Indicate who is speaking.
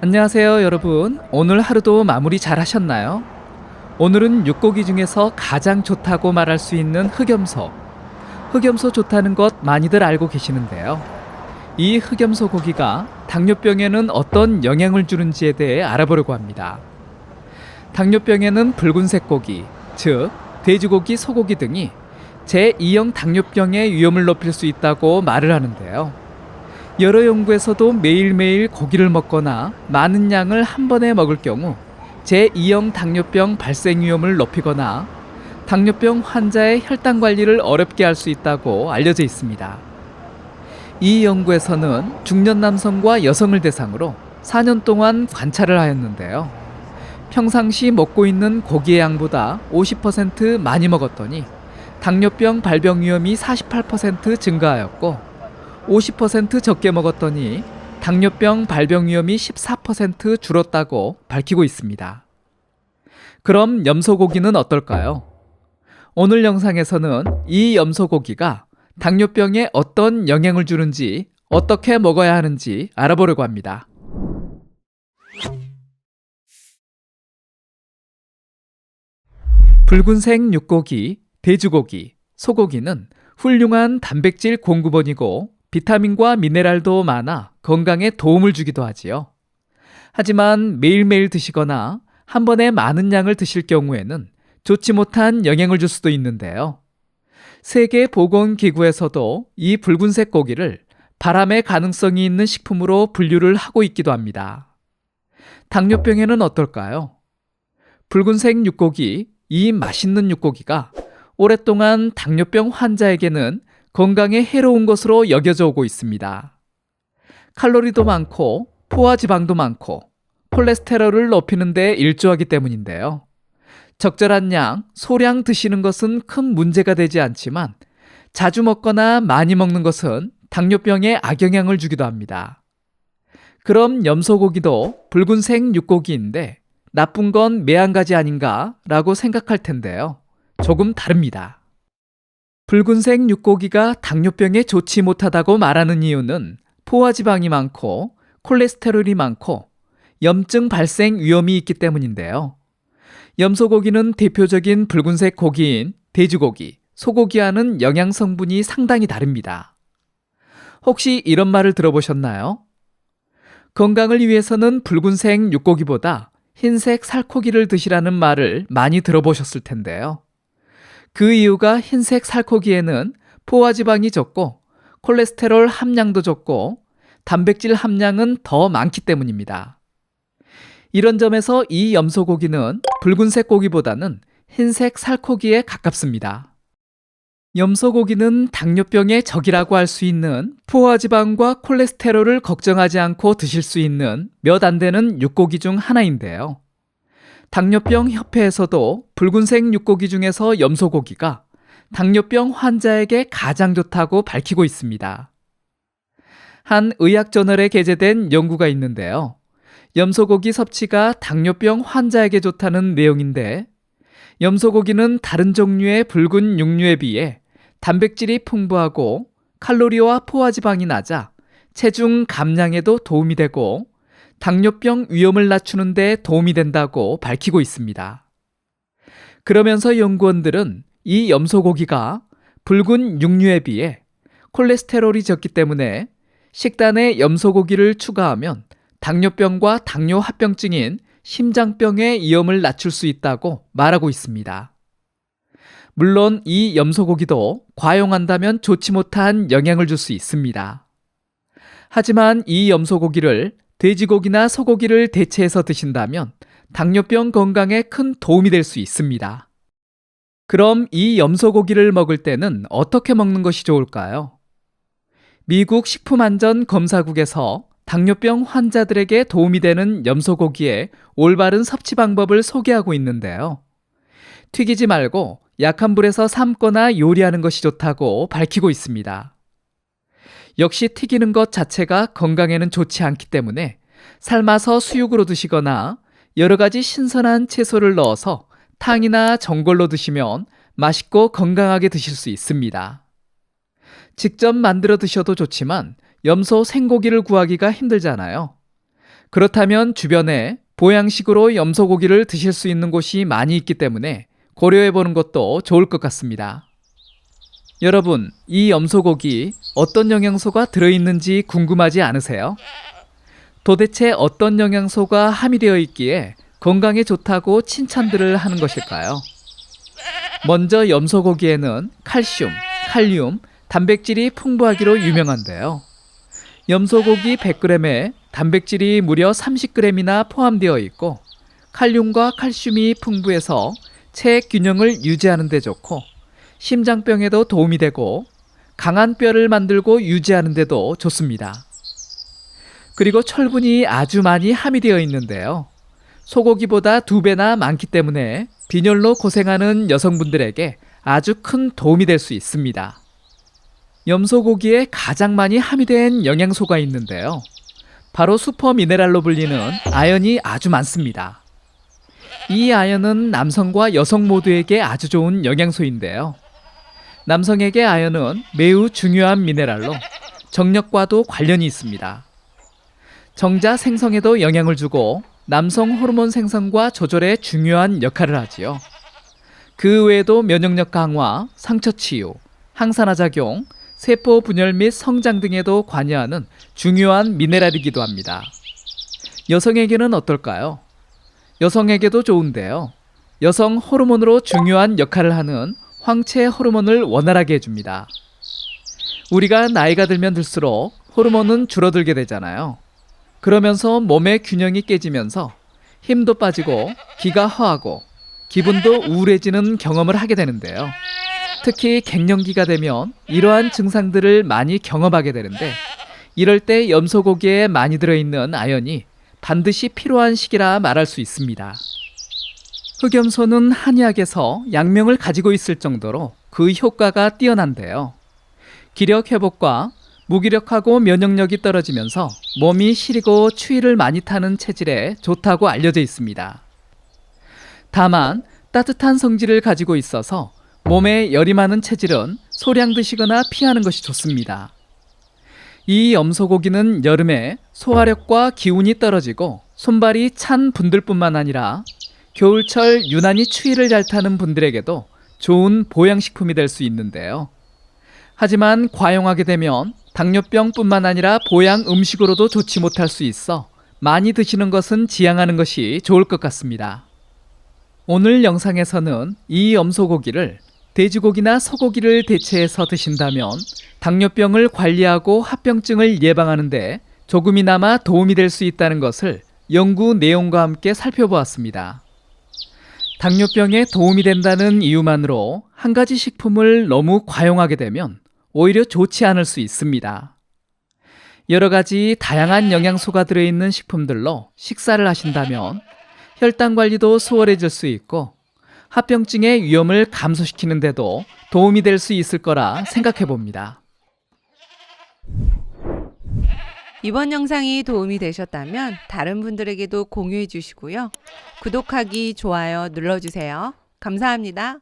Speaker 1: 안녕하세요, 여러분. 오늘 하루도 마무리 잘 하셨나요? 오늘은 육고기 중에서 가장 좋다고 말할 수 있는 흑염소. 흑염소 좋다는 것 많이들 알고 계시는데요. 이 흑염소 고기가 당뇨병에는 어떤 영향을 주는지에 대해 알아보려고 합니다. 당뇨병에는 붉은색 고기, 즉 돼지고기, 소고기 등이 제2형 당뇨병의 위험을 높일 수 있다고 말을 하는데요. 여러 연구에서도 매일매일 고기를 먹거나 많은 양을 한 번에 먹을 경우 제2형 당뇨병 발생 위험을 높이거나 당뇨병 환자의 혈당 관리를 어렵게 할 수 있다고 알려져 있습니다. 이 연구에서는 중년 남성과 여성을 대상으로 4년 동안 관찰을 하였는데요. 평상시 먹고 있는 고기의 양보다 50% 많이 먹었더니 당뇨병 발병 위험이 48% 증가하였고 50% 적게 먹었더니 당뇨병 발병 위험이 14% 줄었다고 밝히고 있습니다. 그럼 염소고기는 어떨까요? 오늘 영상에서는 이 염소고기가 당뇨병에 어떤 영향을 주는지, 어떻게 먹어야 하는지 알아보려고 합니다. 붉은색 육고기, 돼지고기, 소고기는 훌륭한 단백질 공급원이고 비타민과 미네랄도 많아 건강에 도움을 주기도 하지요. 하지만 매일매일 드시거나 한 번에 많은 양을 드실 경우에는 좋지 못한 영향을 줄 수도 있는데요. 세계보건기구에서도 이 붉은색 고기를 발암의 가능성이 있는 식품으로 분류를 하고 있기도 합니다. 당뇨병에는 어떨까요? 붉은색 육고기, 이 맛있는 육고기가 오랫동안 당뇨병 환자에게는 건강에 해로운 것으로 여겨져 오고 있습니다. 칼로리도 많고 포화지방도 많고 콜레스테롤을 높이는 데 일조하기 때문인데요. 적절한 양, 소량 드시는 것은 큰 문제가 되지 않지만 자주 먹거나 많이 먹는 것은 당뇨병에 악영향을 주기도 합니다. 그럼 염소고기도 붉은색 육고기인데 나쁜 건 매한가지 아닌가 라고 생각할 텐데요. 조금 다릅니다. 붉은색 육고기가 당뇨병에 좋지 못하다고 말하는 이유는 포화지방이 많고 콜레스테롤이 많고 염증 발생 위험이 있기 때문인데요. 염소고기는 대표적인 붉은색 고기인 돼지고기, 소고기와는 영양 성분이 상당히 다릅니다. 혹시 이런 말을 들어보셨나요? 건강을 위해서는 붉은색 육고기보다 흰색 살코기를 드시라는 말을 많이 들어보셨을 텐데요. 그 이유가 흰색 살코기에는 포화지방이 적고 콜레스테롤 함량도 적고 단백질 함량은 더 많기 때문입니다. 이런 점에서 이 염소고기는 붉은색 고기보다는 흰색 살코기에 가깝습니다. 염소고기는 당뇨병의 적이라고 할 수 있는 포화지방과 콜레스테롤을 걱정하지 않고 드실 수 있는 몇 안 되는 육고기 중 하나인데요. 당뇨병 협회에서도 붉은색 육고기 중에서 염소고기가 당뇨병 환자에게 가장 좋다고 밝히고 있습니다. 한 의학저널에 게재된 연구가 있는데요. 염소고기 섭취가 당뇨병 환자에게 좋다는 내용인데 염소고기는 다른 종류의 붉은 육류에 비해 단백질이 풍부하고 칼로리와 포화지방이 낮아 체중 감량에도 도움이 되고 당뇨병 위험을 낮추는 데 도움이 된다고 밝히고 있습니다. 그러면서 연구원들은 이 염소고기가 붉은 육류에 비해 콜레스테롤이 적기 때문에 식단에 염소고기를 추가하면 당뇨병과 당뇨합병증인 심장병의 위험을 낮출 수 있다고 말하고 있습니다. 물론 이 염소고기도 과용한다면 좋지 못한 영향을 줄 수 있습니다. 하지만 이 염소고기를 돼지고기나 소고기를 대체해서 드신다면 당뇨병 건강에 큰 도움이 될 수 있습니다. 그럼 이 염소고기를 먹을 때는 어떻게 먹는 것이 좋을까요? 미국 식품안전검사국에서 당뇨병 환자들에게 도움이 되는 염소고기의 올바른 섭취 방법을 소개하고 있는데요. 튀기지 말고 약한 불에서 삶거나 요리하는 것이 좋다고 밝히고 있습니다. 역시 튀기는 것 자체가 건강에는 좋지 않기 때문에 삶아서 수육으로 드시거나 여러 가지 신선한 채소를 넣어서 탕이나 전골로 드시면 맛있고 건강하게 드실 수 있습니다. 직접 만들어 드셔도 좋지만 염소 생고기를 구하기가 힘들잖아요. 그렇다면 주변에 보양식으로 염소고기를 드실 수 있는 곳이 많이 있기 때문에 고려해 보는 것도 좋을 것 같습니다. 여러분, 이 염소고기 어떤 영양소가 들어있는지 궁금하지 않으세요? 도대체 어떤 영양소가 함유되어 있기에 건강에 좋다고 칭찬들을 하는 것일까요? 먼저 염소고기에는 칼슘, 칼륨, 단백질이 풍부하기로 유명한데요. 염소고기 100g에 단백질이 무려 30g이나 포함되어 있고 칼륨과 칼슘이 풍부해서 체액 균형을 유지하는 데 좋고 심장병에도 도움이 되고 강한 뼈를 만들고 유지하는 데도 좋습니다. 그리고 철분이 아주 많이 함유되어 있는데요. 소고기보다 2배나 많기 때문에 빈혈로 고생하는 여성분들에게 아주 큰 도움이 될 수 있습니다. 염소고기에 가장 많이 함유된 영양소가 있는데요. 바로 슈퍼미네랄로 불리는 아연이 아주 많습니다. 이 아연은 남성과 여성 모두에게 아주 좋은 영양소인데요. 남성에게 아연은 매우 중요한 미네랄로 정력과도 관련이 있습니다. 정자 생성에도 영향을 주고 남성 호르몬 생성과 조절에 중요한 역할을 하지요. 그 외에도 면역력 강화, 상처 치유, 항산화 작용, 세포 분열 및 성장 등에도 관여하는 중요한 미네랄이기도 합니다. 여성에게는 어떨까요? 여성에게도 좋은데요. 여성 호르몬으로 중요한 역할을 하는 황체 호르몬을 원활하게 해줍니다. 우리가 나이가 들면 들수록 호르몬은 줄어들게 되잖아요. 그러면서 몸의 균형이 깨지면서 힘도 빠지고 기가 허하고 기분도 우울해지는 경험을 하게 되는데요. 특히 갱년기가 되면 이러한 증상들을 많이 경험하게 되는데 이럴 때 염소고기에 많이 들어있는 아연이 반드시 필요한 시기라 말할 수 있습니다. 흑염소는 한의학에서 약명을 가지고 있을 정도로 그 효과가 뛰어난데요. 기력 회복과 무기력하고 면역력이 떨어지면서 몸이 시리고 추위를 많이 타는 체질에 좋다고 알려져 있습니다. 다만 따뜻한 성질을 가지고 있어서 몸에 열이 많은 체질은 소량 드시거나 피하는 것이 좋습니다. 이 염소고기는 여름에 소화력과 기운이 떨어지고 손발이 찬 분들뿐만 아니라 겨울철 유난히 추위를 잘 타는 분들에게도 좋은 보양식품이 될 수 있는데요. 하지만 과용하게 되면 당뇨병뿐만 아니라 보양 음식으로도 좋지 못할 수 있어 많이 드시는 것은 지양하는 것이 좋을 것 같습니다. 오늘 영상에서는 이 염소고기를 돼지고기나 소고기를 대체해서 드신다면 당뇨병을 관리하고 합병증을 예방하는 데 조금이나마 도움이 될 수 있다는 것을 연구 내용과 함께 살펴보았습니다. 당뇨병에 도움이 된다는 이유만으로 한 가지 식품을 너무 과용하게 되면 오히려 좋지 않을 수 있습니다. 여러 가지 다양한 영양소가 들어있는 식품들로 식사를 하신다면 혈당 관리도 수월해질 수 있고 합병증의 위험을 감소시키는 데도 도움이 될 수 있을 거라 생각해 봅니다.
Speaker 2: 이번 영상이 도움이 되셨다면 다른 분들에게도 공유해 주시고요. 구독하기, 좋아요 눌러주세요. 감사합니다.